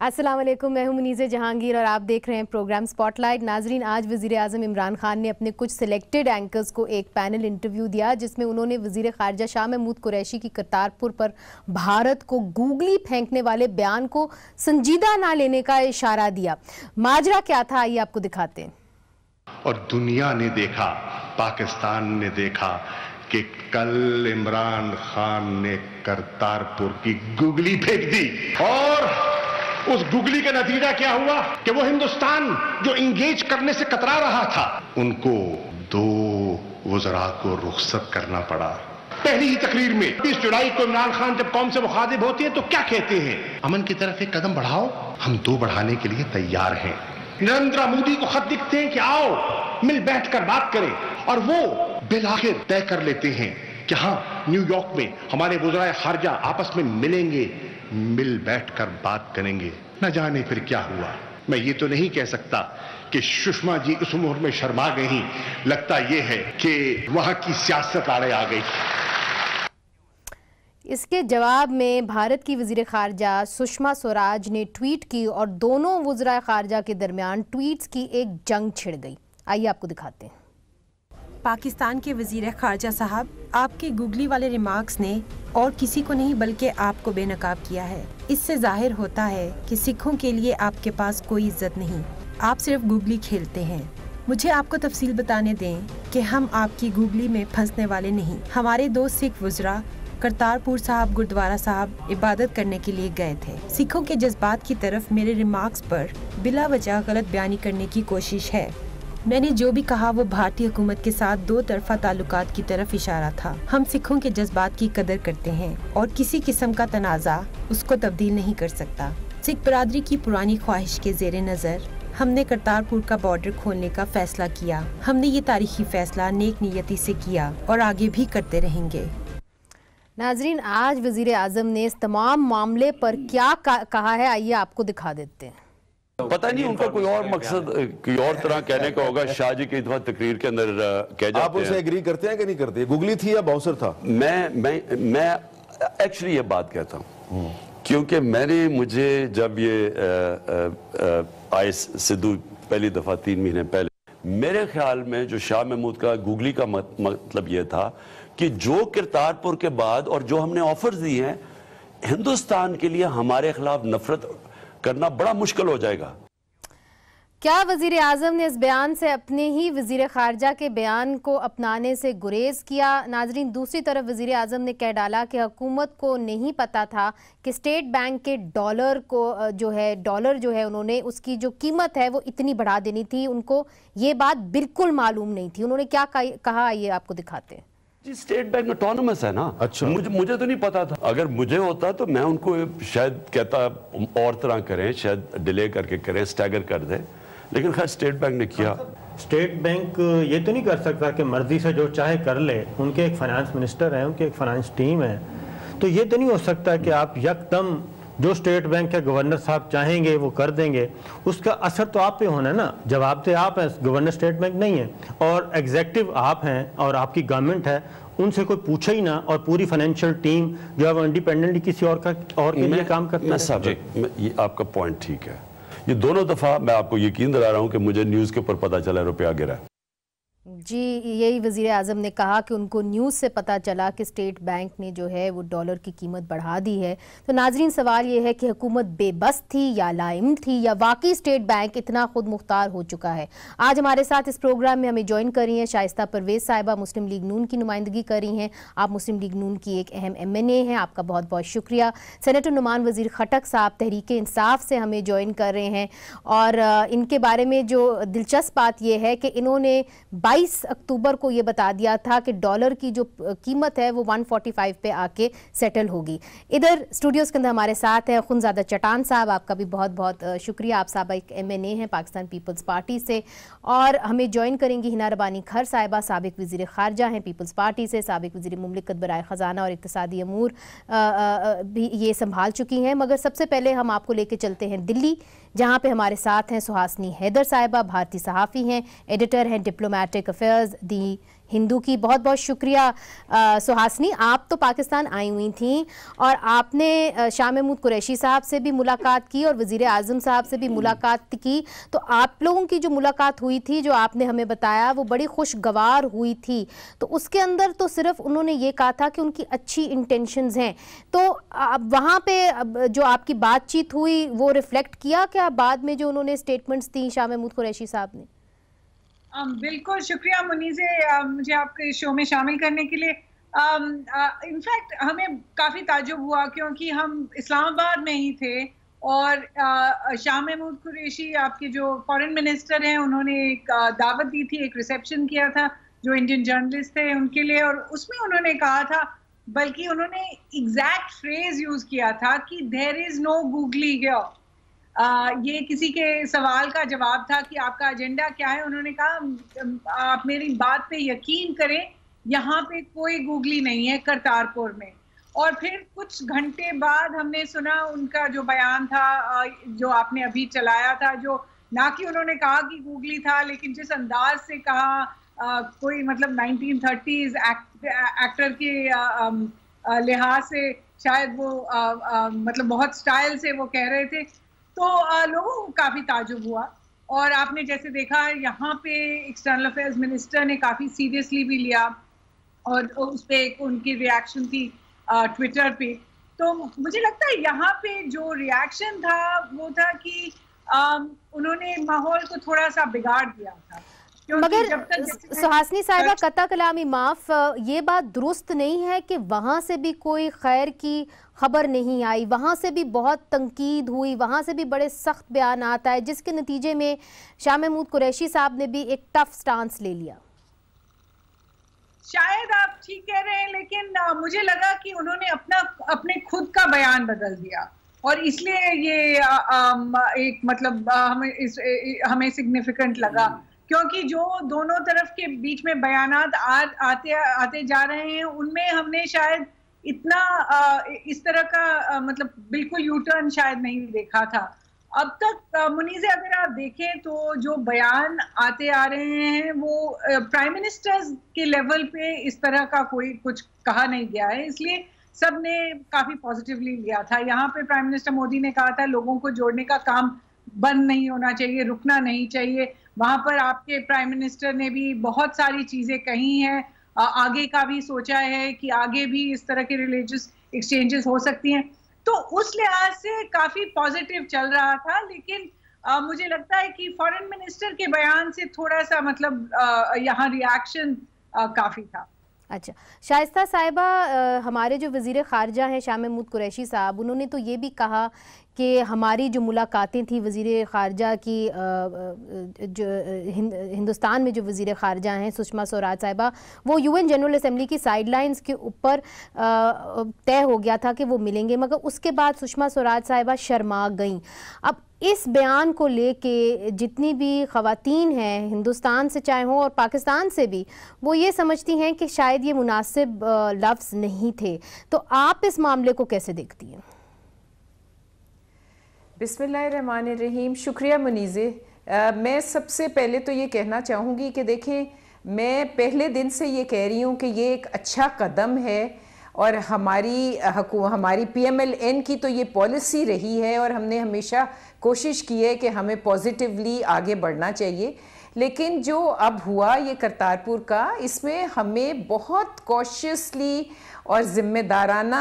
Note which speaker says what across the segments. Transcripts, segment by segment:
Speaker 1: السلام علیکم، میں ہوں منیزہ جہانگیر اور آپ دیکھ رہے ہیں پروگرام سپاٹ لائٹ۔ ناظرین، آج وزیر اعظم عمران خان نے اپنے کچھ سلیکٹڈ اینکرز کو ایک پینل انٹرویو دیا جس میں انہوں نے وزیر خارجہ شاہ محمود قریشی کی کرتارپور پر بھارت کو گوگلی پھینکنے والے بیان کو سنجیدہ نہ لینے کا اشارہ دیا۔ ماجرا کیا تھا، آئیے آپ کو دکھاتے ہیں۔
Speaker 2: اور دنیا نے دیکھا، پاکستان نے دیکھا کہ کل عمران خان نے کرتارپور کی گوگلی پھینک دی، اور اس گوگلی کا نتیجہ کیا ہوا کہ وہ ہندوستان جو انگیج کرنے سے کترا رہا تھا، ان کو 2 وزراء کو رخصت کرنا پڑا۔ پہلی ہی تقریر میں 20 جولائی کو عمران خان جب قوم سے مخاطب ہوتے ہیں تو کیا کہتے ہیں؟ امن کی طرف ایک قدم بڑھاؤ، ہم 2 بڑھانے کے لیے تیار ہیں۔ نریندر مودی کو خط لکھتے ہیں کہ آؤ مل بیٹھ کر بات کریں، اور وہ بالآخر طے کر لیتے ہیں کہ ہاں نیو یارک میں ہمارے وزرائے خارجہ آپس میں ملیں گے، مل بیٹھ کر بات کریں گے۔ نہ جانے پھر کیا ہوا۔ میں یہ تو نہیں کہہ سکتا کہ سشما جی اس عمر میں شرما گئی، لگتا یہ ہے کہ وہاں کی سیاست آڑے آ گئی۔
Speaker 1: اس کے جواب میں بھارت کی وزیر خارجہ سشما سوراج نے ٹویٹ کی اور دونوں وزراء خارجہ کے درمیان ٹویٹس کی ایک جنگ چھڑ گئی۔ آئیے آپ کو دکھاتے ہیں۔
Speaker 3: پاکستان کے وزیر خارجہ صاحب، آپ کے گوگلی والے ریمارکس نے اور کسی کو نہیں بلکہ آپ کو بے نقاب کیا ہے۔ اس سے ظاہر ہوتا ہے کہ سکھوں کے لیے آپ کے پاس کوئی عزت نہیں، آپ صرف گوگلی کھیلتے ہیں۔ مجھے آپ کو تفصیل بتانے دیں کہ ہم آپ کی گوگلی میں پھنسنے والے نہیں۔ ہمارے 2 سکھ وزراء کرتارپور صاحب گردوارہ صاحب عبادت کرنے کے لیے گئے تھے۔ سکھوں کے جذبات کی طرف میرے ریمارکس پر بلا وجہ غلط بیانی کرنے کی کوشش ہے۔ میں نے جو بھی کہا وہ بھارتی حکومت کے ساتھ 2 طرفہ تعلقات کی طرف اشارہ تھا۔ ہم سکھوں کے جذبات کی قدر کرتے ہیں اور کسی قسم کا تنازع اس کو تبدیل نہیں کر سکتا۔ سکھ برادری کی پرانی خواہش کے زیر نظر ہم نے کرتارپور کا بارڈر کھولنے کا فیصلہ کیا۔ ہم نے یہ تاریخی فیصلہ نیک نیتی سے کیا اور آگے بھی کرتے رہیں گے۔
Speaker 1: ناظرین، آج وزیر اعظم نے اس تمام معاملے پر کیا کہا ہے، آئیے آپ کو دکھا دیتے ہیں۔
Speaker 4: پتہ نہیں ان کا کوئی اور مقصد، کوئی اور طرح کہنے کا ہوگا۔ شاہ جی کی دفعہ تقریر کے اندر کہہ جاتے ہیں۔
Speaker 5: آپ اسے ایگری کرتے ہیں کہ نہیں کرتے؟ گوگلی تھی یا باؤنسر تھا؟
Speaker 4: میں ایکچولی یہ بات کہتا ہوں کیونکہ مجھے جب یہ آئے سدھو پہلی دفعہ 3 مہینے پہلے، میرے خیال میں جو شاہ محمود کا گوگلی کا مطلب یہ تھا کہ جو کرتارپور کے بعد اور جو ہم نے آفرز دی ہیں، ہندوستان کے لیے ہمارے خلاف نفرت کرنا بڑا مشکل ہو جائے گا۔
Speaker 1: کیا وزیر اعظم نے اس بیان سے اپنے ہی وزیر خارجہ کے بیان کو اپنانے سے گریز کیا؟ ناظرین، دوسری طرف وزیر اعظم نے کہہ ڈالا کہ حکومت کو نہیں پتا تھا کہ اسٹیٹ بینک کے ڈالر جو ہے انہوں نے اس کی جو قیمت ہے وہ اتنی بڑھا دینی تھی، ان کو یہ بات بالکل معلوم نہیں تھی۔ انہوں نے کیا کہا، یہ آپ کو دکھاتے ہیں۔
Speaker 4: جی، اسٹیٹ بینک اٹونومس ہے نا۔
Speaker 5: اچھا،
Speaker 4: مجھے تو نہیں پتا تھا۔ اگر مجھے ہوتا تو میں ان کو شاید کہتا اور طرح کریں، شاید ڈیلے کر کے کریں، سٹیگر کر دیں، لیکن خیر اسٹیٹ بینک نے کیا۔
Speaker 6: اسٹیٹ بینک یہ تو نہیں کر سکتا کہ مرضی سے جو چاہے کر لے۔ ان کے ایک فائنانس منسٹر ہیں، ان کے ایک فائنانس ٹیم ہے، تو یہ تو نہیں ہو سکتا کہ آپ یکدم جو اسٹیٹ بینک کے گورنر صاحب چاہیں گے وہ کر دیں گے۔ اس کا اثر تو آپ پہ ہونا ہے نا، جواب دہ آپ ہیں، گورنر اسٹیٹ بینک نہیں ہے، اور ایگزیکٹو آپ ہیں اور آپ کی گورنمنٹ ہے، ان سے کوئی پوچھے ہی نہ، اور پوری فائنینشیل ٹیم جو ہے وہ انڈیپینڈنٹلی کسی اور کے لیے کام کرتا ہے۔
Speaker 4: یہ آپ کا پوائنٹ ٹھیک ہے۔ یہ دونوں دفعہ میں آپ کو یقین دلا رہا ہوں کہ مجھے نیوز کے اوپر پتا چلا روپیہ گرا ہے۔
Speaker 1: جی، یہی وزیر اعظم نے کہا کہ ان کو نیوز سے پتا چلا کہ اسٹیٹ بینک نے جو ہے وہ ڈالر کی قیمت بڑھا دی ہے۔ تو ناظرین، سوال یہ ہے کہ حکومت بے بس تھی یا لائم تھی، یا واقعی اسٹیٹ بینک اتنا خود مختار ہو چکا ہے؟ آج ہمارے ساتھ اس پروگرام میں ہمیں جوائن کر رہی ہیں شائستہ پرویز صاحبہ، مسلم لیگ نون کی نمائندگی کر رہی ہیں۔ آپ مسلم لیگ نون کی ایک اہم MNA ہیں، آپ کا بہت بہت شکریہ۔ سینیٹر نعمان وزیر خٹک صاحب تحریک انصاف سے ہمیں جوائن کر رہے ہیں، اور ان کے بارے میں جو دلچسپ بات یہ ہے کہ انہوں نے 22 اکتوبر کو یہ بتا دیا تھا کہ ڈالر کی جو قیمت ہے وہ 145 پہ آ کے سیٹل ہوگی۔ ادھر اسٹوڈیوز کے اندر ہمارے ساتھ ہیں خنزادہ چٹان صاحب، آپ کا بھی بہت بہت شکریہ۔ آپ صاحبہ ایک MNA ہیں پاکستان پیپلز پارٹی سے، اور ہمیں جوائن کریں گی ہنا ربانی کھر صاحبہ، سابق وزیر خارجہ ہیں پیپلز پارٹی سے، سابق وزیر مملکت برائے خزانہ اور اقتصادی امور بھی یہ سنبھال چکی ہیں۔ مگر سب سے پہلے ہم آپ کو لے کے چلتے ہیں دلی، جہاں پہ ہمارے ساتھ ہیں سہاسنی حیدر صاحبہ، بھارتی صحافی ہیں، ایڈیٹر ہیں ڈپلومیٹک افیئرز دی ہندو کی. بہت بہت شکریہ سہاسنی. آپ تو پاکستان آئی ہوئی تھیں اور آپ نے شاہ محمود قریشی صاحب سے بھی ملاقات کی اور وزیر اعظم صاحب سے بھی ملاقات کی. تو آپ لوگوں کی جو ملاقات ہوئی تھی, جو آپ نے ہمیں بتایا, وہ بڑی خوشگوار ہوئی تھی. تو اس کے اندر تو صرف انہوں نے یہ کہا تھا کہ ان کی اچھی انٹینشنز ہیں. تو وہاں پہ جو آپ کی بات چیت ہوئی وہ ریفلیکٹ کیا کیا بعد میں جو انہوں نے اسٹیٹمنٹس دی شاہ محمود قریشی صاحب نے؟
Speaker 7: بالکل شکریہ منیزے مجھے آپ کے شو میں شامل کرنے کے لیے. انفیکٹ ہمیں کافی تعجب ہوا کیونکہ ہم اسلام آباد میں ہی تھے اور شاہ محمود قریشی آپ کے جو فارن منسٹر ہیں انہوں نے ایک دعوت دی تھی, ایک ریسیپشن کیا تھا جو انڈین جرنلسٹ تھے ان کے لیے, اور اس میں انہوں نے کہا تھا, بلکہ انہوں نے ایگزیکٹ فریز یوز کیا تھا کہ دیر از نو گوگلی ہیئر. یہ کسی کے سوال کا جواب تھا کہ آپ کا ایجنڈا کیا ہے. انہوں نے کہا آپ میری بات پہ یقین کریں, یہاں پہ کوئی گوگلی نہیں ہے کرتارپور میں. اور پھر کچھ گھنٹے بعد ہم نے سنا ان کا جو بیان تھا جو آپ نے ابھی چلایا تھا, جو نہ کہ انہوں نے کہا کہ گوگلی تھا, لیکن جس انداز سے کہا کوئی مطلب 1930s ایکٹر کے لحاظ سے شاید وہ مطلب بہت سٹائل سے وہ کہہ رہے تھے, تو لوگوں کو کافی تعجب ہوا. اور آپ نے جیسے دیکھا یہاں پہ ایکسٹرنل افیئرز منسٹر نے کافی سیریسلی بھی لیا اور اس پہ ان کی ریاکشن تھی ٹویٹر پہ. تو مجھے لگتا ہے یہاں پہ جو ریاکشن تھا وہ تھا کہ انہوں نے ماحول کو تھوڑا سا بگاڑ دیا تھا.
Speaker 1: مگر سہاسنی صاحبہ قطع کلامی معاف, یہ بات درست نہیں ہے کہ وہاں سے بھی کوئی خیر کی خبر نہیں آئی, وہاں سے بھی بہت تنقید ہوئی, وہاں سے بھی بڑے سخت بیانات آئے, جس کے نتیجے میں شاہ محمود قریشی صاحب نے بھی ایک ٹف سٹانس لے لیا.
Speaker 7: شاید آپ ٹھیک کہہ رہے ہیں, لیکن مجھے لگا کہ انہوں نے اپنے خود کا بیان بدل دیا اور اس لیے یہ ایک مطلب ہمیں سگنیفیکنٹ لگا, کیونکہ جو دونوں طرف کے بیچ میں بیانات آتے جا رہے ہیں ان میں ہم نے شاید اتنا اس طرح کا مطلب بالکل یو ٹرن شاید نہیں دیکھا تھا اب تک. منیزے اگر آپ دیکھیں تو جو بیان آتے آ رہے ہیں وہ پرائم منسٹر کے لیول پہ اس طرح کا کوئی کچھ کہا نہیں گیا ہے, اس لیے سب نے کافی پازیٹیولی لیا تھا. یہاں پہ پرائم منسٹر مودی نے کہا تھا لوگوں کو جوڑنے کا کام بند نہیں ہونا چاہیے, رکنا نہیں چاہیے. وہاں پر آپ کے پرائم منسٹر نے بھی بہت ساری چیزیں کہی ہیں, آگے کا بھی سوچا ہے کہ آگے بھی اس طرح کے ریلیجس ایکسچینجز ہو سکتی ہیں. تو اس لحاظ سے کافی پازیٹیو چل رہا تھا, لیکن مجھے لگتا ہے کہ فارن منسٹر کے بیان سے تھوڑا سا مطلب یہاں ریاکشن کافی تھا.
Speaker 1: اچھا شائستہ صاحبہ, ہمارے جو وزیر خارجہ ہیں شاہ محمود قریشی صاحب, انہوں نے تو یہ بھی کہا کہ ہماری جو ملاقاتیں تھیں وزیر خارجہ کی, جو ہندوستان میں جو وزیر خارجہ ہیں سشما سوراج صاحبہ, وہ UN جنرل اسمبلی کی سائیڈ لائنز کے اوپر طے ہو گیا تھا کہ وہ ملیں گے, مگر اس کے بعد سشما سوراج صاحبہ شرما گئیں. اب اس بیان کو لے کے جتنی بھی خواتین ہیں ہندوستان سے چاہے ہوں اور پاکستان سے بھی, وہ یہ سمجھتی ہیں کہ شاید یہ مناسب لفظ نہیں تھے. تو آپ اس معاملے کو کیسے دیکھتی ہیں؟
Speaker 8: بسم اللہ الرحمن الرحیم. شکریہ منیزے. میں سب سے پہلے تو یہ کہنا چاہوں گی کہ دیکھیں, میں پہلے دن سے یہ کہہ رہی ہوں کہ یہ ایک اچھا قدم ہے اور ہماری PMLN کی تو یہ پالیسی رہی ہے اور ہم نے ہمیشہ کوشش کی ہے کہ ہمیں پازیٹیولی آگے بڑھنا چاہیے. لیکن جو اب ہوا یہ کرتارپور کا, اس میں ہمیں بہت کوشیسلی اور ذمہ دارانہ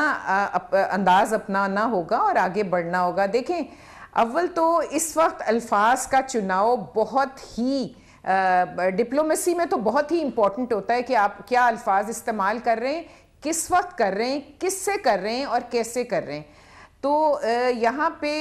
Speaker 8: انداز اپنانا ہوگا اور آگے بڑھنا ہوگا. دیکھیں, اول تو اس وقت الفاظ کا چناؤ بہت ہی ڈپلومیسی میں تو بہت ہی امپورٹنٹ ہوتا ہے کہ آپ کیا الفاظ استعمال کر رہے ہیں, کس وقت کر رہے ہیں, کس سے کر رہے ہیں اور کیسے کر رہے ہیں. تو یہاں پہ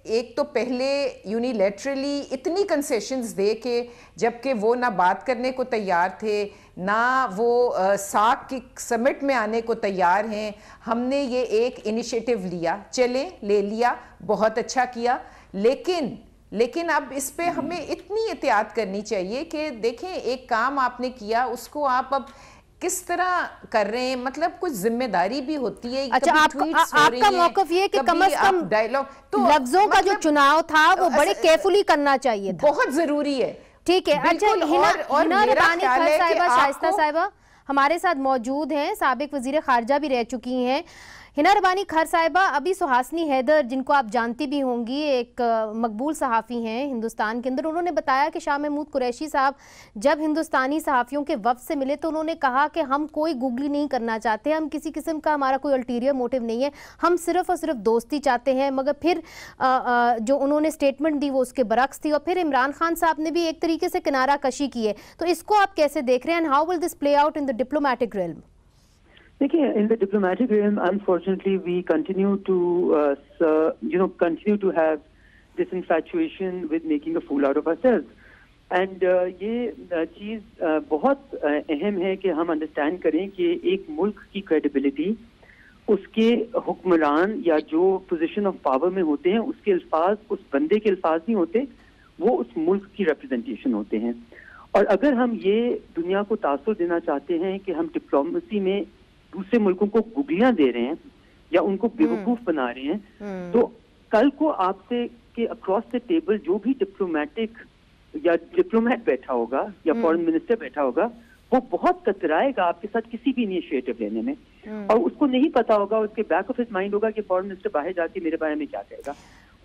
Speaker 8: ایک تو پہلے یونیلیٹرلی اتنی کنسیشنز دے کے, جبکہ وہ نہ بات کرنے کو تیار تھے نہ وہ ساک کی سمٹ میں آنے کو تیار ہیں, ہم نے یہ ایک انیشیٹو لیا, چلیں لے لیا, بہت اچھا کیا. لیکن اب اس پہ ہمیں اتنی احتیاط کرنی چاہیے کہ دیکھیں ایک کام آپ نے کیا, اس کو آپ اب کس طرح کر رہے ہیں, مطلب کچھ ذمہ داری بھی ہوتی ہے.
Speaker 1: اچھا, آپ کا موقف یہ کہ کم از کم لفظوں کا جو چناؤ تھا وہ بڑے کیئرفلی کرنا چاہیے تھا,
Speaker 8: بہت ضروری ہے.
Speaker 1: ٹھیک ہے. اچھا ہنا ربانی خر صاحبہ, شائستہ صاحبہ ہمارے ساتھ موجود ہیں, سابق وزیر خارجہ بھی رہ چکی ہیں. ہنا ربانی خر صاحبہ, ابھی سہاسنی حیدر جن کو آپ جانتی بھی ہوں گی, ایک مقبول صحافی ہیں ہندوستان کے اندر, انہوں نے بتایا کہ شاہ محمود قریشی صاحب جب ہندوستانی صحافیوں کے وفد سے ملے تو انہوں نے کہا کہ ہم کوئی گوگلی نہیں کرنا چاہتے, ہم کسی قسم کا ہمارا کوئی الٹیریئر موٹیو نہیں ہے, ہم صرف اور صرف دوستی چاہتے ہیں. مگر پھر جو انہوں نے اسٹیٹمنٹ دی وہ اس کے برعکس تھی, اور پھر عمران خان صاحب نے بھی ایک طریقے سے کنارہ کشی کی ہے. تو اس کو آپ کیسے دیکھ رہے ہیں, and how will this play out in the diplomatic realm?
Speaker 9: دیکھیے, in the diplomatic realm, unfortunately, we continue to have this infatuation with making a fool out of ourselves. And یہ چیز بہت اہم ہے کہ ہم انڈرسٹینڈ کریں کہ ایک ملک کی کریڈیبلٹی اس کے حکمران یا جو پوزیشن آف پاور میں ہوتے ہیں اس کے الفاظ اس بندے کے الفاظ نہیں ہوتے, وہ اس ملک کی ریپرزنٹیشن ہوتے ہیں. اور اگر ہم یہ دنیا کو تاثر دینا چاہتے ہیں کہ ہم ڈپلومیسی میں دوسرے ملکوں کو گگلیاں دے رہے ہیں یا ان کو بیوقوف بنا رہے ہیں, تو کل کو آپ سے کہ اکراس دا ٹیبل جو بھی ڈپلومیٹ بیٹھا ہوگا یا فورن منسٹر بیٹھا ہوگا, وہ بہت کترائے گا آپ کے ساتھ کسی بھی انیشیٹو لینے میں, اور اس کو نہیں پتا ہوگا, اس کے بیک آف ہز مائنڈ ہوگا کہ فورن منسٹر باہر جا کے میرے بارے میں کیا کہے گا.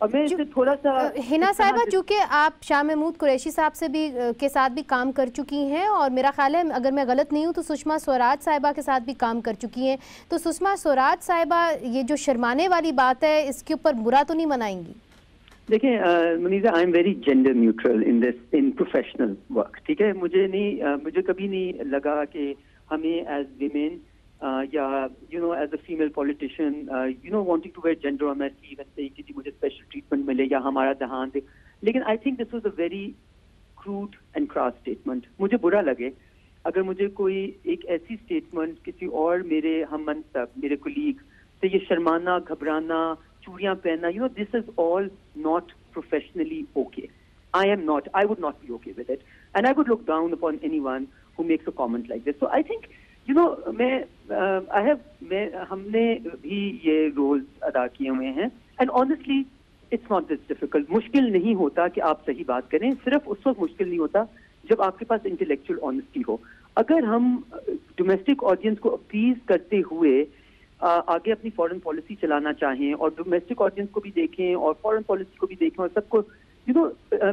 Speaker 9: اور میں اسے تھوڑا سا
Speaker 1: ہنا صاحبہ, چونکہ آپ شاہ محمود قریشی صاحب سے بھی کے ساتھ بھی کام کر چکی ہیں, اور میرا خیال ہے اگر میں غلط نہیں ہوں تو سشما سوراج صاحبہ کے ساتھ بھی کام کر چکی ہیں, تو سشما سوراج صاحبہ یہ جو شرمانے والی بات ہے اس کے اوپر برا تو نہیں منائیں گی؟
Speaker 9: دیکھیں Muniza, I am very gender neutral in professional work, ٹھیک ہے. مجھے کبھی نہیں لگا کہ ہمیں ایز ویمن یا as a female politician wanting to wear gender on my sleeve and seeing کہ مجھے اسپیشل ٹریٹمنٹ ملے یا ہمارا دہانت, لیکن I think this was a very crude and crass statement. مجھے برا لگے اگر مجھے کوئی ایک ایسی اسٹیٹمنٹ کسی اور میرے ہم منصب میرے کولیگ سے یہ شرمانا, گھبرانا, چوڑیاں پہننا, this is all not professionally okay. I would not be okay with it. And I would look down upon anyone who makes a comment like this. So I think, ہم نے بھی یہ رولز ادا کیے ہوئے ہیں, and honestly, it's not this difficult. مشکل نہیں ہوتا کہ آپ صحیح بات کریں, صرف اس وقت مشکل نہیں ہوتا جب آپ کے پاس انٹلیکچوئل آنیسٹی ہو. اگر ہم ڈومیسٹک آڈینس کو اپیز کرتے ہوئے آگے اپنی فورن پالیسی چلانا چاہیں اور ڈومیسٹک آڈینس کو بھی دیکھیں اور فورن پالیسی کو بھی دیکھیں اور سب کو,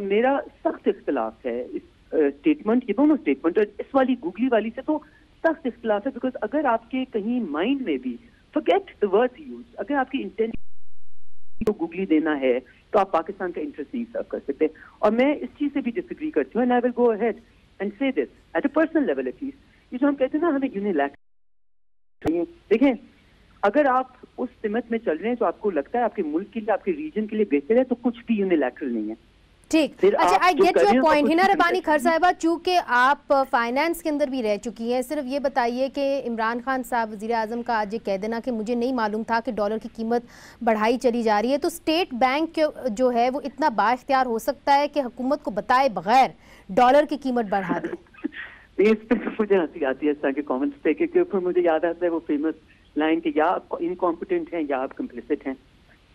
Speaker 9: میرا سخت اختلاف ہے اس اسٹیٹمنٹ, یہ دونوں اسٹیٹمنٹ, اس والی گوگلی والی سے تو سخت اختلاف ہے. بیکاز اگر آپ کے کہیں مائنڈ میں بھی forget the words used, اگر آپ کی انٹینٹ کو گوگلی دینا ہے تو آپ پاکستان کا انٹرسٹ نہیں سرو کر سکتے. اور میں اس چیز سے بھی ڈس ایگری کرتی ہوں, and I will go ahead and say this at a personal level at least. یہ جو ہم کہتے ہیں نا ہمیں یونیلیٹرل, دیکھیں اگر آپ اس سمت میں چل رہے ہیں تو آپ کو لگتا ہے آپ کے ملک کے لیے, آپ کے ریجن کے لیے بہتر ہے, تو کچھ بھی یونیلیٹرل نہیں ہے.
Speaker 1: ٹھیک, اچھا آئی گیٹ یور پوائنٹ. ہنا ربانی خر صاحبہ, چونکہ آپ فائنانس کے اندر بھی رہ چکی ہیں, صرف یہ بتائیے کہ عمران خان صاحب وزیر اعظم کا آج یہ کہہ دینا کہ مجھے نہیں معلوم تھا کہ ڈالر کی قیمت بڑھائی چلی جا رہی ہے, تو اسٹیٹ بینک جو ہے وہ اتنا با اختیار ہو سکتا ہے کہ حکومت کو بتائے بغیر ڈالر کی قیمت بڑھا دے؟
Speaker 9: اس پہ مجھے ہنسی آتی ہے اس طرح کے کامنٹس پہ, کیونکہ مجھے یاد آتا ہے وہ فیمس لائن کہ یا آپ انکمپیٹنٹ ہیں یا آپ کمپلیسٹ ہیں.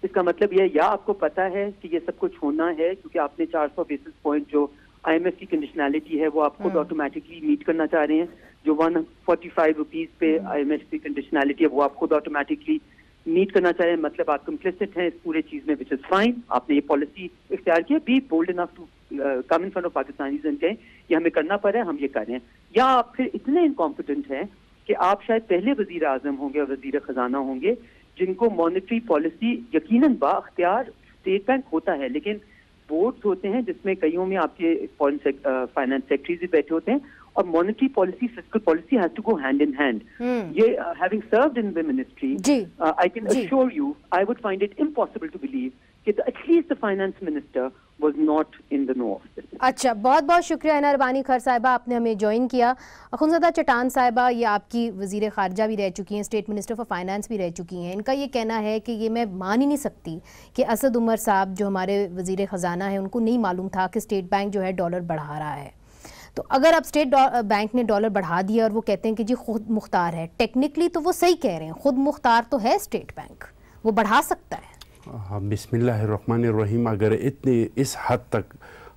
Speaker 9: اس کا مطلب یہ ہے یا آپ کو پتا ہے کہ یہ سب کچھ ہونا ہے کیونکہ آپ نے 400 بیسس پوائنٹ جو آئی ایم ایف کی کنڈیشنلٹی ہے وہ آپ خود آٹومیٹکلی میٹ کرنا چاہ رہے ہیں, جو 145 روپیز پہ آئی ایم ایف کی کنڈیشنلٹی ہے وہ آپ خود آٹومیٹکلی میٹ کرنا چاہ رہے ہیں, مطلب آپ کمپلیسٹ ہیں اس پورے چیز میں, وچ از فائن. آپ نے یہ پالیسی اختیار کی, be bold enough to come in front of Pakistanis and کہیں یہ ہمیں کرنا پڑ رہا ہے, ہم یہ کر رہے ہیں. یا آپ پھر اتنے انکمپیٹنٹ ہیں کہ آپ شاید پہلے وزیر اعظم ہوں گے اور وزیر خزانہ ہوں گے جن کو مانیٹری پالیسی یقیناً با اختیار اسٹیٹ بینک ہوتا ہے, لیکن بورڈز ہوتے ہیں جس میں کئیوں میں آپ کے فائنانس سیکٹریز بھی بیٹھے ہوتے ہیں, اور monetary policy fiscal policy has to go hand in hand. یہ having served in the ministry, I can assure you I would find it impossible to believe کہ at least the finance minister was not in the know of this.
Speaker 1: اچھا, بہت بہت شکریہ ہنا ربانی خر صاحبہ, آپ نے ہمیں جوائن کیا. اخنزادہ چٹان صاحبہ, یہ آپ کی وزیر خارجہ بھی رہ چکی ہیں, اسٹیٹ منسٹر فار فائنانس بھی رہ چکی ہیں. ان کا یہ کہنا ہے کہ یہ میں مان ہی نہیں سکتی کہ اسد عمر صاحب جو ہمارے وزیر خزانہ ہیں ان کو نہیں معلوم تھا کہ اسٹیٹ بینک جو ہے ڈالر بڑھا رہا ہے. تو اگر اب اسٹیٹ بینک نے ڈالر بڑھا دیا اور وہ کہتے ہیں کہ جی خود مختار ہے, ٹیکنیکلی تو وہ صحیح کہہ رہے ہیں, خود مختار تو ہے اسٹیٹ بینک, وہ بڑھا سکتا ہے.
Speaker 10: بسم اللہ الرحمن الرحیم. اگر اتنی اس حد تک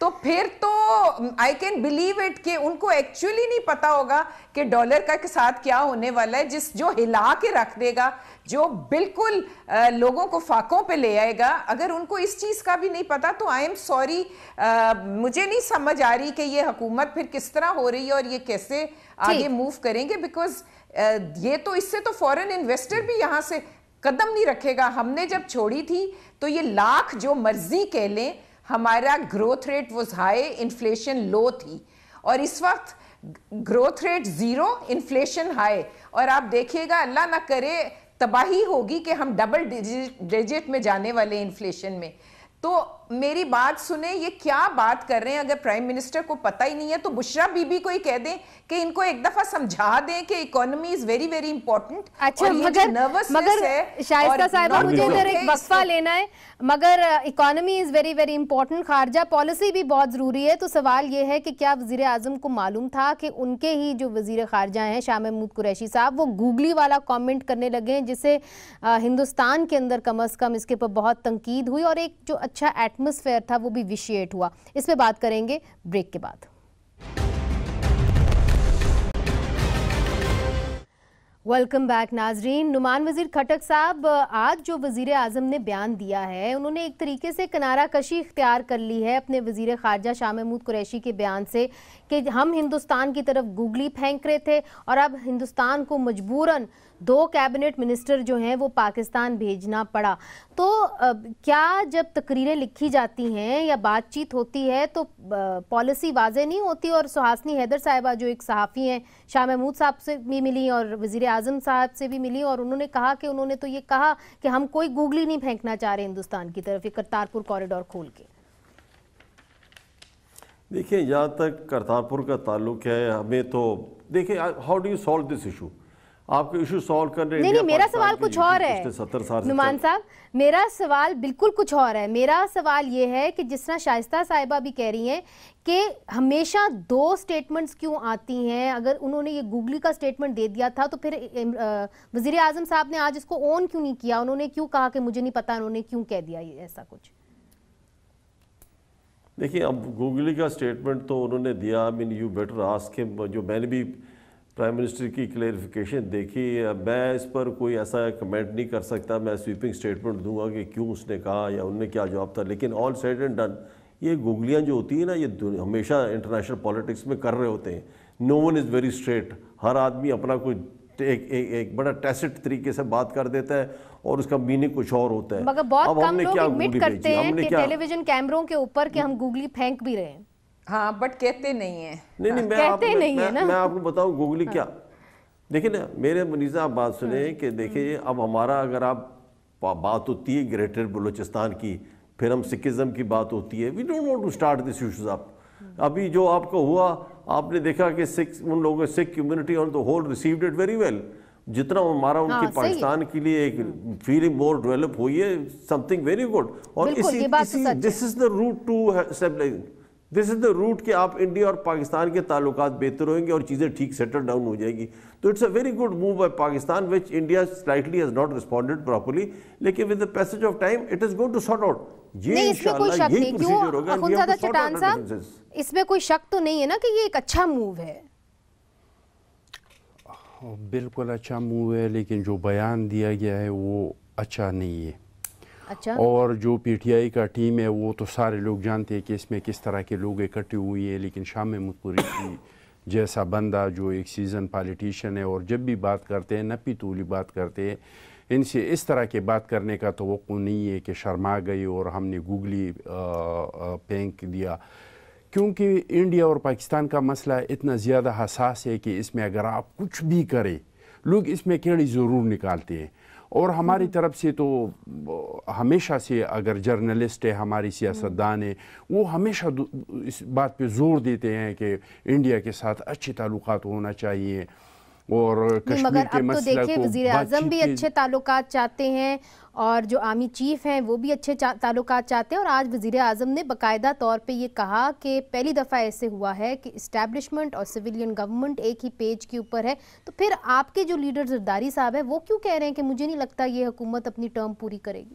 Speaker 8: تو پھر تو آئی کین بلیو اٹ کہ ان کو ایکچولی نہیں پتا ہوگا کہ ڈالر کا کے ساتھ کیا ہونے والا ہے، جو ہلا کے رکھ دے گا، جو بالکل لوگوں کو فاقوں پہ لے آئے گا. اگر ان کو اس چیز کا بھی نہیں پتا تو آئی ایم سوری، مجھے نہیں سمجھ آ رہی کہ یہ حکومت پھر کس طرح ہو رہی ہے اور یہ کیسے آگے موو کریں گے. بیکاز یہ تو اس سے تو فورن انویسٹر بھی یہاں سے قدم نہیں رکھے گا. ہم نے جب چھوڑی تھی تو یہ لاکھ جو مرضی کہہ لیں، ہمارا growth rate was high, inflation low تھی، اور اس وقت گروتھ ریٹ 0، انفلیشن ہائی. اور آپ دیکھیے گا اللہ نہ کرے تباہی ہوگی کہ ہم ڈبل ڈیجٹ میں جانے والے انفلیشن میں. تو میری بات سنیں، یہ کیا بات کر رہے ہیں؟ اگر پرائم منسٹر کو پتہ ہی نہیں ہے تو بشرا بی بی کو ہی کہہ دیں کہ ان کو ایک دفعہ سمجھا دیں کہ economy is very very important.
Speaker 1: اچھا مگر شائستہ صاحبہ مجھے ادھر ایک وقفہ لینا ہے، مگر economy is very very important, خارجہ پالیسی بھی بہت ضروری ہے. تو سوال یہ ہے کہ کیا وزیر اعظم کو معلوم تھا کہ ان کے ہی جو وزیر خارجہ ہیں شاہ محمود قریشی صاحب، وہ گوگلی والا کامنٹ کرنے لگے ہیں جسے ہندوستان کے اندر کم از کم اس کے اوپر بہت تنقید ہوئی اور ایک جو اچھا ایٹماسفیئر تھا وہ بھی ویشیٹ ہوا. اس پہ بات کریں گے بریک کے بعد. ویلکم بیک ناظرین. نعمان وزیر کھٹک صاحب، آج جو وزیر اعظم نے بیان دیا ہے انہوں نے ایک طریقے سے کنارہ کشی اختیار کر لی ہے اپنے وزیر خارجہ شاہ محمود قریشی کے بیان سے کہ ہم ہندوستان کی طرف گوگلی پھینک رہے تھے اور اب ہندوستان کو مجبوراً 2 کیبنٹ منسٹر جو ہیں وہ پاکستان بھیجنا پڑا. تو کیا جب تقریریں لکھی جاتی ہیں یا بات چیت ہوتی ہے تو پالیسی واضح نہیں ہوتی؟ اور سہاسنی حیدر صاحبہ جو ایک صحافی ہیں، شاہ محمود صاحب سے بھی ملی اور وزیر اعظم صاحب سے بھی ملی، اور انہوں نے کہا کہ انہوں نے تو یہ کہا کہ ہم کوئی گوگلی نہیں پھینکنا چاہ رہے ہندوستان کی طرف، یہ کرتارپور کوریڈور کھول کے.
Speaker 11: دیکھیں جہاں تک کرتارپور کا تعلق ہے، ہمیں تو دیکھیں how do you solve this issue. آپ کے ایشو سالو کر رہے ہیں.
Speaker 1: نہیں، میرا سوال کچھ اور ہے نعمان صاحب، میرا سوال بالکل کچھ اور ہے. میرا سوال یہ ہے کہ جس طرح شائستہ صاحبہ بھی کہہ رہی ہیں کہ ہمیشہ 2 سٹیٹمنٹس کیوں آتی ہیں؟ اگر انہوں نے یہ گوگلی کا سٹیٹمنٹ دے دیا تھا تو پھر وزیر اعظم صاحب نے آج اس کو اون کیوں نہیں کیا؟ انہوں نے کیوں کہا کہ مجھے نہیں پتا؟ انہوں نے کیوں کہہ دیا یہ ایسا کچھ؟
Speaker 11: دیکھیں اب گوگلی کا سٹیٹمنٹ تو انہوں نے دیا. آئی مین یو بیٹر آسک ہم. جو میں نے بھی پرائم منسٹر کی کلیریفیکیشن دیکھی، میں اس پر کوئی ایسا کمنٹ نہیں کر سکتا. میں سویپنگ سٹیٹمنٹ دوں گا کہ کیوں اس نے کہا یا انہوں نے کیا جواب تھا. لیکن آل سیڈ اینڈ ڈن، یہ گوگلیاں جو ہوتی ہیں نا، یہ ہمیشہ انٹرنیشنل پالیٹکس میں کر رہے ہوتے ہیں. نو ون از ویری اسٹریٹ. ہر آدمی اپنا کوئی ایک بڑا ٹیسٹ طریقے سے بات کر دیتا ہے اور اس کا میننگ کچھ اور ہوتا ہے.
Speaker 1: مگر بہت کم لوگ ایڈمٹ کرتے ہیں کہ ٹیلی ویژن کیمروں کے اوپر کہ ہم گوگلی پھینک بھی رہے ہیں.
Speaker 8: ہاں بٹ کہتے نہیں ہیں.
Speaker 11: نہیں، میں آپ کو بتاؤں گوگلی کیا. دیکھیں نا میرے منیزہ، آپ بات سنیں کہ دیکھیں اب ہمارا اگر آپ بات ہوتی ہے گریٹر بلوچستان کی، پھر ہم سکھزم کی بات ہوتی ہے. We don't want to start this issues up. ابھی جو آپ کو ہوا، آپ نے دیکھا کہ ان لوگوں Sikh community on the whole received it very well. جتنا ہمارا ان کی پاکستان کے لیے ایک فیلنگ مور ڈیولپ ہوئی ہے، سم تھنگ ویری گڈ. اور this is the route to stabilise, this is the route کہ آپ انڈیا اور پاکستان کے تعلقات بہتر ہوئیں گے اور چیزیں ٹھیک سیٹل ڈاؤن ہو جائے گی. تو it's a very good move by Pakistan which India slightly has not responded properly. لیکن with the passage of time it is going to sort out.
Speaker 1: نہیں، اس میں کوئی شک نہیں. کیوں اخوندزادہ چٹان صاحب، اس میں کوئی شک تو نہیں ہے نا کہ یہ ایک اچھا موو ہے؟
Speaker 10: بالکل اچھا موو ہے، لیکن جو بیان دیا گیا ہے وہ اچھا نہیں ہے. اور جو پی ٹی آئی کا ٹیم ہے وہ تو سارے لوگ جانتے ہیں کہ اس میں کس طرح کے لوگ اکٹھے ہوئے ہیں. لیکن شاہ محمود قریشی جیسا بندہ جو ایک سیزن پالیٹیشین ہے اور جب بھی بات کرتے ہیں نپی تولی بات کرتے ہیں، ان سے اس طرح کے بات کرنے کا توقع نہیں ہے کہ شرما گئی اور ہم نے گوگلی پھینک دیا. کیونکہ انڈیا اور پاکستان کا مسئلہ اتنا زیادہ حساس ہے کہ اس میں اگر آپ کچھ بھی کریں لوگ اس میں کیڑی ضرور نکالتے ہیں. اور ہماری طرف سے تو ہمیشہ سے اگر جرنلسٹ ہے، ہماری سیاستدان ہے، وہ ہمیشہ اس بات پہ زور دیتے ہیں کہ انڈیا کے ساتھ اچھے تعلقات ہونا چاہیے اور کشمیر کے مسئلہ کو.
Speaker 1: دیکھیں وزیر اعظم بھی اچھے تعلقات چاہتے ہیں اور جو آرمی چیف ہیں وہ بھی اچھے تعلقات چاہتے ہیں. اور آج وزیر اعظم نے باقاعدہ طور پہ یہ کہا کہ پہلی دفعہ ایسے ہوا ہے کہ اسٹیبلشمنٹ اور سویلین گورنمنٹ ایک ہی پیج کے اوپر ہے. تو پھر آپ کے جو لیڈر زرداری صاحب ہیں وہ کیوں کہہ رہے ہیں کہ مجھے نہیں لگتا یہ حکومت اپنی ٹرم پوری کرے گی؟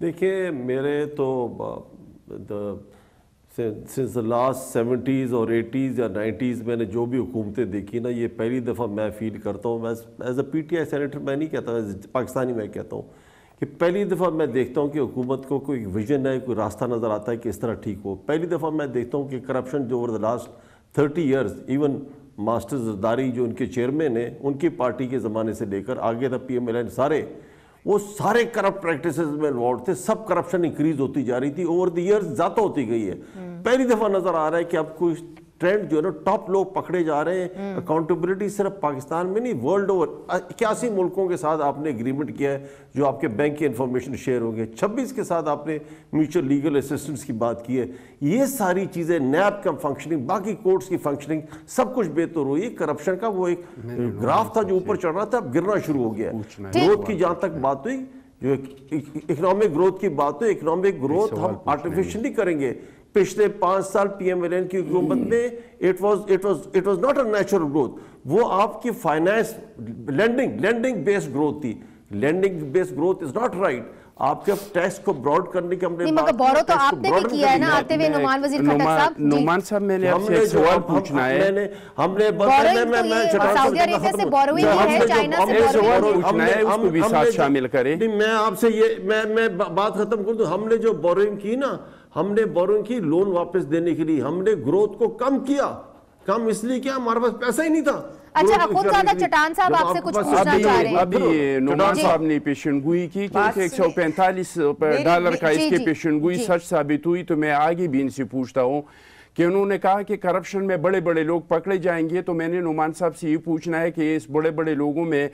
Speaker 11: دیکھیں میرے تو سنس لاسٹ 70s اور 80s یا 90s میں نے جو بھی حکومتیں دیکھی نا، یہ پہلی دفعہ میں فیل کرتا ہوں، as a P T I senator میں نہیں کہتا، پاکستانی میں کہتا ہوں کہ پہلی دفعہ میں دیکھتا ہوں کہ حکومت کو کوئی ویژن ہے، کوئی راستہ نظر آتا ہے کہ اس طرح ٹھیک ہو۔ پہلی دفعہ میں دیکھتا ہوں کہ کرپشن جو over the last 30 years, even master Zardari جو ان کے چیئرمین ہیں، ان کی پارٹی کے زمانے سے لے کر آگے تک PMLN سارے، وہ سارے کرپٹ پریکٹسز میں انوالوڈ تھے، سب کرپشن انکریز ہوتی جا رہی تھی، اوور دی ایئرز زیادہ ہوتی گئی ہے۔ پہلی دفعہ نظر آ رہا ہے کہ اب کوئی ٹرینڈ جو ہے نا ٹاپ لوگ پکڑے جا رہے ہیں۔ اکاؤنٹیبلٹی صرف پاکستان میں نہیں، ورلڈ اوور 81 ملکوں کے ساتھ آپ نے اگریمنٹ کیا ہے جو آپ کے بینک کی انفارمیشن شیئر ہوں گے، 26 کے ساتھ آپ نے میوچل لیگل اسسٹنس کی بات کی ہے۔ یہ ساری چیزیں، نیب کا فنکشننگ، باقی کورٹس کی فنکشننگ، سب کچھ بہتر ہوئی۔ کرپشن کا وہ ایک گراف تھا جو اوپر چڑھ رہا تھا، اب گرنا شروع ہو گیا ہے۔ گروتھ کی جہاں تک بات ہوئی، جو اکنامک گروتھ کی بات ہوئی، اکنامک گروتھ ہم آرٹیفیشل نہیں کریں گے۔ پچھلے 5 سال PMLN کی حکومت میں it was not a natural growth، وہ آپ کی فائنانس لینڈنگ بیسڈ گروتھ تھی۔ Lending based growth is not right. آپ کے ٹیکس کو براڈ کرنے کی ہم نے
Speaker 1: مگر بورو تو آپ نے بھی کیا ہے نا، آتے ہوئے نعمان وزیر کھٹک صاحب۔
Speaker 10: نعمان صاحب میں نے آپ سے ایک سوال پوچھنا ہے،
Speaker 11: ہم نے
Speaker 1: سعودی عربیہ سے بوروئنگ ہے، چائنا سے بوروئنگ
Speaker 10: پوچھنا ہے، اس کو بھی ساتھ شامل کریں۔
Speaker 11: میں آپ سے یہ میں بات ختم کر دوں۔ ہم نے جو بوروئنگ کی نا، ہم نے بوروئنگ کی لون واپس دینے کے لیے، ہم نے گروتھ کو کم کیا۔ کم اس لیے کیا، ہمارے پاس پیسہ ہی نہیں تھا۔
Speaker 1: اچھا خود زیادہ چٹان صاحب آپ سے کچھ پوچھنا چاہ رہے ہیں۔
Speaker 10: ابھی نعمان صاحب نے پیشن گوئی کی کہ $145 کا اس کی پیشن گوئی سچ ثابت ہوئی، تو میں آگے بھی ان سے پوچھتا ہوں کہ انہوں نے کہا کہ کرپشن میں بڑے بڑے لوگ پکڑے جائیں گے، تو میں نے نعمان صاحب سے یہ پوچھنا ہے کہ اس بڑے بڑے لوگوں میں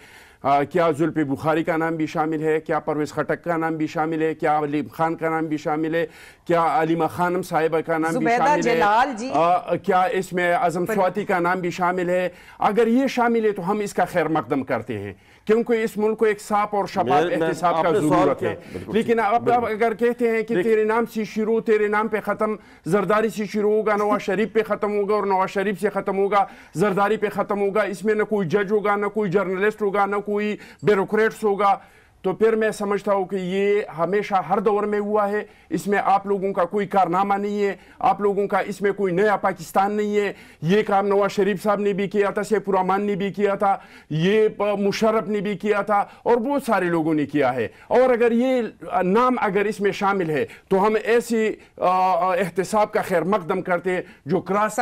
Speaker 10: کیا زلفی بخاری کا نام بھی شامل ہے، کیا پرویز خٹک کا نام بھی شامل ہے، کیا علیم خان کا نام بھی شامل ہے، کیا علیمہ خانم صاحبہ کا نام بھی شامل ہے، کیا اس میں اعظم سواتی کا نام بھی شامل ہے؟ اگر یہ شامل ہے تو ہم اس کا خیر مقدم کرتے ہیں، کیونکہ اس ملک کو ایک صاف اور شفاف احتساب کا ضرورت ہے۔ لیکن اب اگر کہتے ہیں کہ تیرے نام سے شروع، تیرے نام پہ ختم، زرداری سے شروع ہوگا، نواز شریف پہ ختم ہوگا، اور نواز شریف سے ختم ہوگا، زرداری پہ ختم ہوگا، اس میں نہ کوئی جج ہوگا، نہ کوئی جرنلسٹ ہوگا، نہ کوئی بیوروکریٹس ہوگا، تو پھر میں سمجھتا ہوں کہ یہ ہمیشہ ہر دور میں ہوا ہے۔ اس میں آپ لوگوں کا کوئی کارنامہ نہیں ہے، آپ لوگوں کا اس میں کوئی نیا پاکستان نہیں ہے۔ یہ کام نواز شریف صاحب نے بھی کیا تھا، سیف الرحمان نے بھی کیا تھا، یہ مشرف نے بھی کیا تھا، اور بہت سارے لوگوں نے کیا ہے۔ اور اگر یہ نام اگر اس میں شامل ہے تو ہم ایسی احتساب کا خیر مقدم کرتے ہیں جو کراس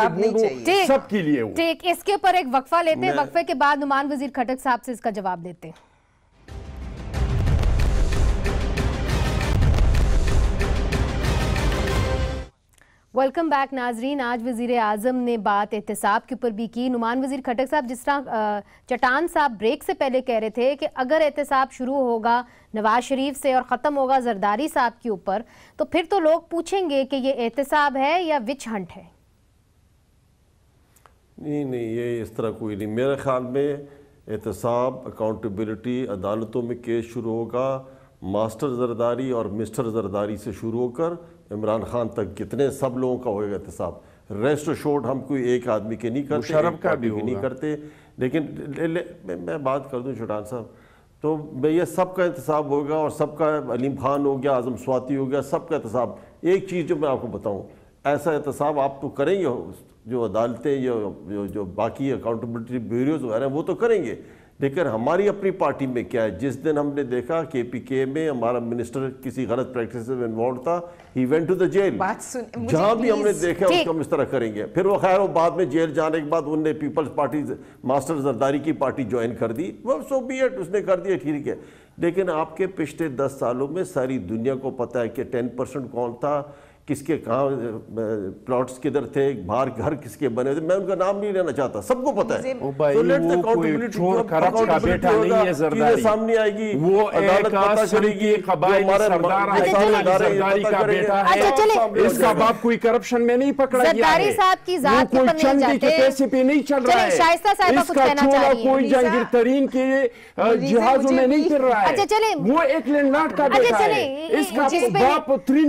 Speaker 10: سب کے لیے ہو۔
Speaker 1: ٹھیک، اس کے اوپر ایک وقفہ لیتے ہیں، وقفے کے بعد نعمان وزیر کھٹک صاحب سے اس کا جواب دیتے ہیں۔ ویلکم بیک ناظرین۔ آج وزیر اعظم نے بات احتساب کے اوپر بھی کی۔ نعمان وزیر کھٹک صاحب، جس طرح چٹان صاحب بریک سے پہلے کہہ رہے تھے کہ اگر احتساب شروع ہوگا نواز شریف سے اور ختم ہوگا زرداری صاحب کے اوپر، تو پھر تو لوگ پوچھیں گے کہ یہ احتساب ہے یا وچ ہنٹ ہے۔
Speaker 11: نہیں، یہ اس طرح کوئی نہیں۔ میرے خیال میں احتساب، اکاؤنٹیبلٹی، عدالتوں میں کیس شروع ہوگا ماسٹر زرداری اور مسٹر زرداری سے شروع ہو کر عمران خان تک، کتنے سب لوگوں کا ہوئے گا احتساب۔ ریسٹ شورٹ ہم کوئی ایک آدمی کے نہیں کرتے،
Speaker 10: مشرف کا بھی
Speaker 11: نہیں کرتے۔ لیکن میں بات کر دوں چٹان صاحب، تو یہ سب کا احتساب ہوگا، اور سب کا، علیم خان ہو گیا، اعظم سواتی ہو گیا، سب کا احتساب۔ ایک چیز جو میں آپ کو بتاؤں، ایسا احتساب آپ تو کریں گے، جو عدالتیں جو باقی اکاؤنٹیبلٹی بیوروز وغیرہ وہ تو کریں گے، لیکن ہماری اپنی پارٹی میں کیا ہے؟ جس دن ہم نے دیکھا KPK میں ہمارا منسٹر کسی غلط پریکٹس میں انوالوڈ تھا، he went to the jail. جہاں بھی ہم نے دیکھا اس کو ہم اس طرح کریں گے۔ پھر وہ خیر وہ بعد میں جیل جانے کے بعد انہوں نے پیپلز پارٹی ماسٹر زرداری کی پارٹی جوائن کر دی، وہ سو بی اٹ، اس نے کر دیا، ٹھیک ہے۔ لیکن آپ کے پچھلے 10 سالوں میں ساری دنیا کو پتہ ہے کہ 10% کون تھا، کس کے کہاں پلاٹس کدھر تھے، باہر گھر کس کے بنے تھے، میں ان کا نام نہیں لینا چاہتا، سب کو پتہ ہے۔ سامنے آئے گی،
Speaker 10: وہ عدالت پتہ کرے گی، اس کا باپ کوئی کرپشن میں نہیں پکڑا گیا ہے، وہ کوئی چندی کے پیسے پہ نہیں چل رہا ہے، اس کا چولا کوئی جہانگیر ترین کے جہازوں میں نہیں پھر رہا ہے، وہ ایک لینڈ لاٹ کا بیٹا ہے، اس کا باپ 3